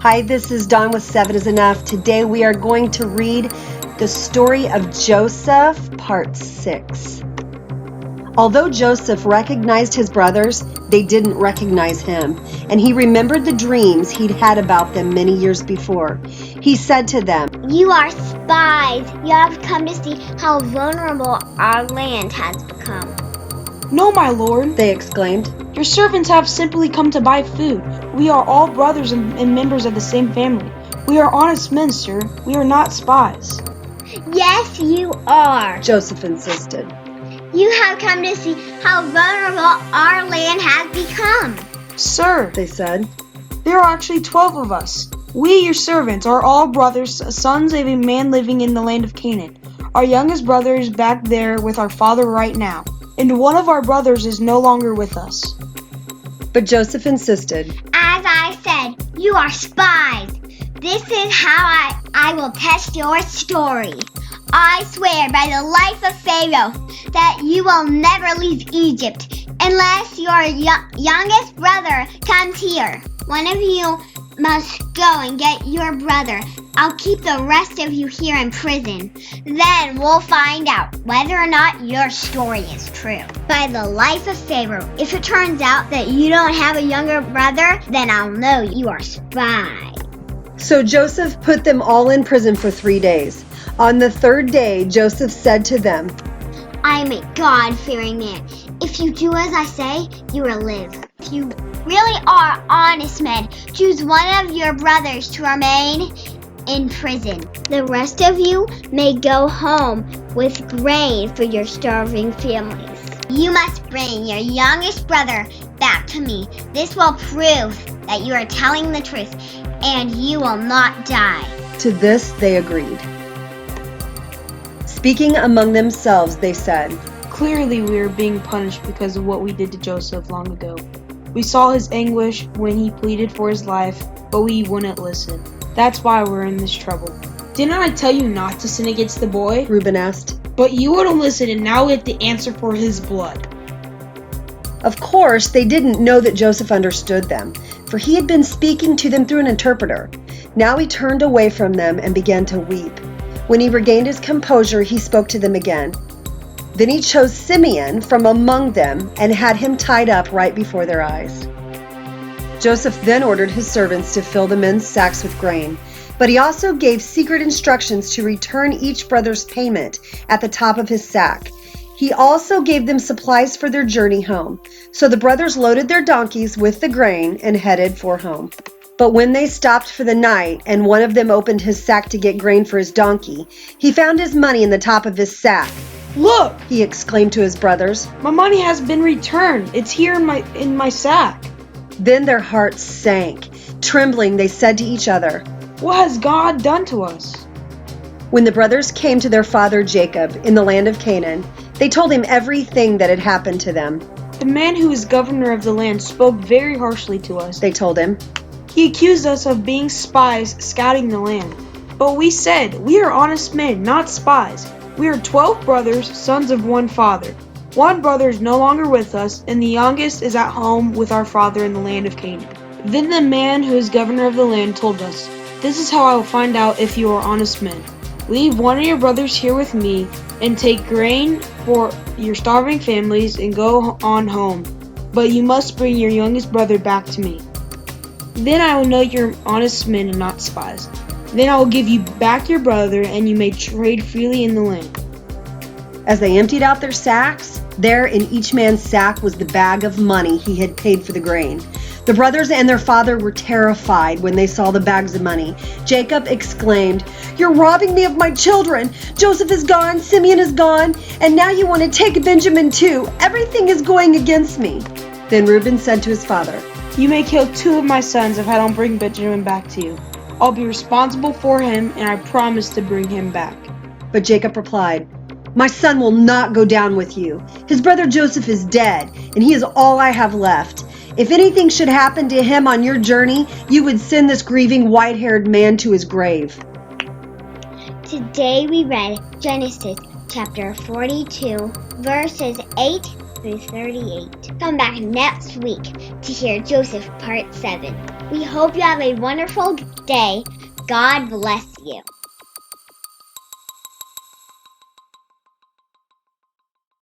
Hi, this is Dawn with 7 is Enough. Today we are going to read the story of Joseph, part 6. Although Joseph recognized his brothers, they didn't recognize him, and he remembered the dreams he'd had about them many years before. He said to them, "You are spies. You have come to see how vulnerable our land has become." "No, my lord," they exclaimed. "your servants have simply come to buy food. We are all brothers and members of the same family. We are honest men, sir. We are not spies." "Yes, you are," Joseph insisted. "You have come to see how vulnerable our land has become." "Sir," they said, "there are actually 12 of us. We, your servants, are all brothers, sons of a man living in the land of Canaan. Our youngest brother is back there with our father right now, and one of our brothers is no longer with us." But Joseph insisted. "As I said, you are spies. This is how I will test your story. I swear by the life of Pharaoh that you will never leave Egypt unless your youngest brother comes here. One of you must go and get your brother. I'll keep the rest of you here in prison. Then we'll find out whether or not your story is true. By the life of Pharaoh, if it turns out that you don't have a younger brother, then I'll know you are spies." So Joseph put them all in prison for 3 days. On the third day, Joseph said to them, "I am a God-fearing man. If you do as I say, you will live. If you really are honest men, choose one of your brothers to remain in prison. The rest of you may go home with grain for your starving families. You must bring your youngest brother back to me. This will prove that you are telling the truth, and you will not die." To this they agreed. Speaking among themselves, they said, "Clearly we are being punished because of what we did to Joseph long ago. We saw his anguish when he pleaded for his life, but we wouldn't listen. That's why we're in this trouble." "Didn't I tell you not to sin against the boy?" Reuben asked. "But you wouldn't listen, and now we have to answer for his blood." Of course, they didn't know that Joseph understood them, for he had been speaking to them through an interpreter. Now he turned away from them and began to weep. When he regained his composure, he spoke to them again. Then he chose Simeon from among them and had him tied up right before their eyes. Joseph then ordered his servants to fill the men's sacks with grain, but he also gave secret instructions to return each brother's payment at the top of his sack. He also gave them supplies for their journey home. So the brothers loaded their donkeys with the grain and headed for home. But when they stopped for the night and one of them opened his sack to get grain for his donkey, he found his money in the top of his sack. "Look!" he exclaimed to his brothers. "My money has been returned. It's here in my sack." Then their hearts sank. Trembling, they said to each other, "What has God done to us?" When the brothers came to their father Jacob in the land of Canaan, they told him everything that had happened to them. "The man who is governor of the land spoke very harshly to us," they told him. "He accused us of being spies scouting the land. But we said, 'We are honest men, not spies. We are 12 brothers, sons of one father. One brother is no longer with us, and the youngest is at home with our father in the land of Canaan.' Then the man who is governor of the land told us, 'This is how I will find out if you are honest men. Leave one of your brothers here with me, and take grain for your starving families and go on home. But you must bring your youngest brother back to me. Then I will know you're honest men and not spies. Then I will give you back your brother, and you may trade freely in the land.'" As they emptied out their sacks, there in each man's sack was the bag of money he had paid for the grain. The brothers and their father were terrified when they saw the bags of money. Jacob exclaimed, "You're robbing me of my children! Joseph is gone, Simeon is gone, and now you want to take Benjamin too. Everything is going against me." Then Reuben said to his father, "You may kill 2 of my sons if I don't bring Benjamin back to you. I'll be responsible for him, and I promise to bring him back." But Jacob replied, "My son will not go down with you. His brother Joseph is dead, and he is all I have left. If anything should happen to him on your journey, you would send this grieving white-haired man to his grave." Today we read Genesis chapter 42, verses 8 through 38. Come back next week to hear Joseph part 7. We hope you have a wonderful day. God bless you.